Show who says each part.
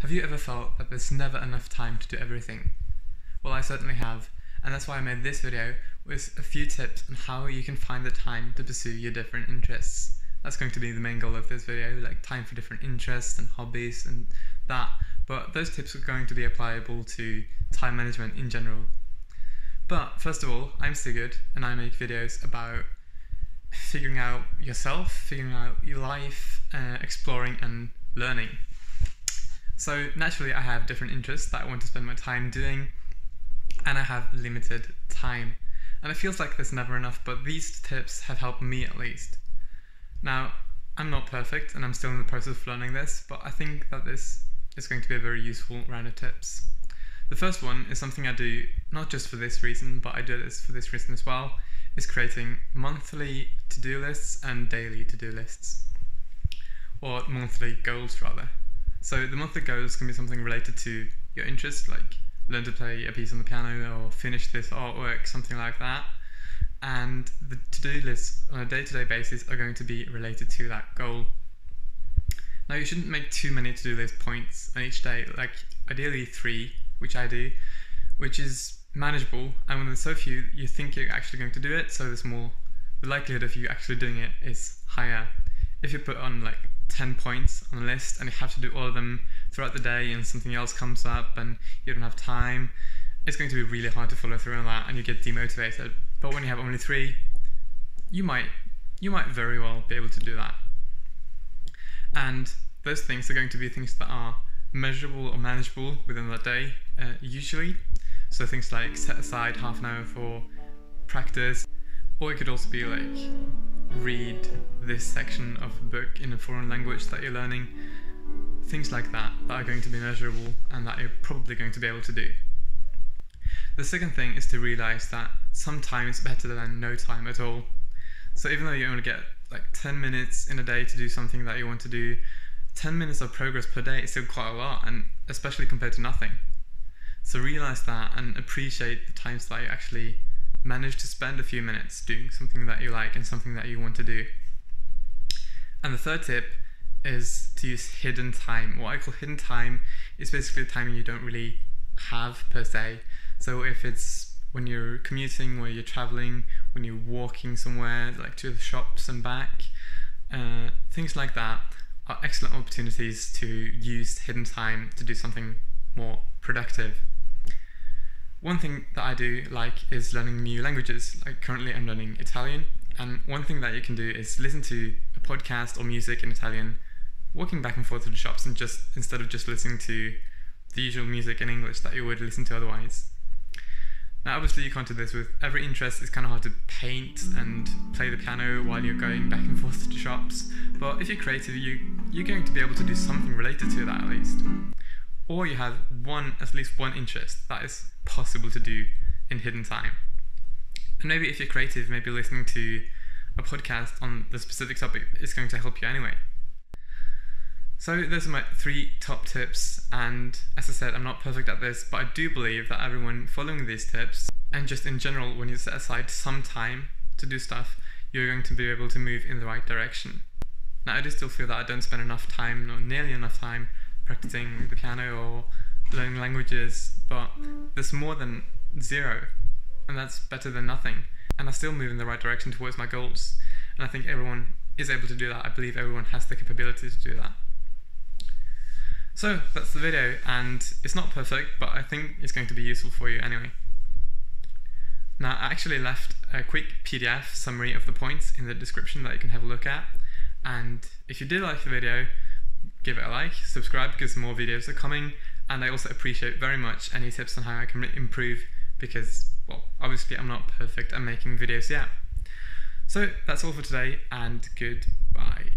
Speaker 1: Have you ever felt that there's never enough time to do everything? Well, I certainly have, and that's why I made this video with a few tips on how you can find the time to pursue your different interests. That's going to be the main goal of this video, like time for different interests and hobbies and that, but those tips are going to be applicable to time management in general. But first of all, I'm Sigurd and I make videos about figuring out yourself, figuring out your life, exploring and learning. So naturally I have different interests that I want to spend my time doing, and I have limited time. And it feels like there's never enough, but these tips have helped me at least. Now, I'm not perfect and I'm still in the process of learning this, but I think that this is going to be a very useful round of tips. The first one is something I do not just for this reason, but I do this for this reason as well, is creating monthly to-do lists and daily to-do lists. Or monthly goals rather. So the monthly goals can be something related to your interest, like learn to play a piece on the piano or finish this artwork, something like that. And the to-do lists on a day-to-day basis are going to be related to that goal. Now you shouldn't make too many to-do list points on each day, like ideally 3, which I do, which is manageable, and when there's so few you think you're actually going to do it, so the likelihood of you actually doing it is higher. If you put on like 10 points on a list and you have to do all of them throughout the day and something else comes up and you don't have time, it's going to be really hard to follow through on that and you get demotivated. But when you have only 3, you might very well be able to do that. And those things are going to be things that are measurable or manageable within that day, usually. So things like set aside half an hour for practice, or it could also be like read this section of a book in a foreign language that you're learning. Things like that are going to be measurable and that you're probably going to be able to do. The second thing is to realise that some time is better than no time at all. So even though you only get like 10 minutes in a day to do something that you want to do, 10 minutes of progress per day is still quite a lot, and especially compared to nothing. So realise that and appreciate the times that you actually manage to spend a few minutes doing something that you like and something that you want to do. And the third tip is to use hidden time. What I call hidden time is basically the time you don't really have per se. So if it's when you're commuting, when you're traveling, when you're walking somewhere, like to the shops and back, things like that are excellent opportunities to use hidden time to do something more productive. One thing that I do like is learning new languages. Like currently I'm learning Italian, and one thing that you can do is listen to a podcast or music in Italian, walking back and forth to the shops, and just instead of just listening to the usual music in English that you would listen to otherwise. Now obviously you can't do this with every interest. It's kind of hard to paint and play the piano while you're going back and forth to the shops, but if you're creative you're going to be able to do something related to that at least. Or you have at least one interest that is possible to do in hidden time. And maybe if you're creative, maybe listening to a podcast on the specific topic is going to help you anyway. So those are my 3 top tips, and as I said, I'm not perfect at this, but I do believe that everyone following these tips, and just in general when you set aside some time to do stuff, you're going to be able to move in the right direction. Now I do still feel that I don't spend enough time, or nearly enough time, practicing the piano or learning languages, but there's more than 0, and that's better than nothing, and I still move in the right direction towards my goals, and I think everyone is able to do that. I believe everyone has the capability to do that. So that's the video, and it's not perfect, but I think it's going to be useful for you anyway. Now I actually left a quick PDF summary of the points in the description that you can have a look at, and if you did like the video, give it a like, subscribe because more videos are coming, and I also appreciate very much any tips on how I can improve, because, well, obviously I'm not perfect at making videos yet. So that's all for today, and goodbye.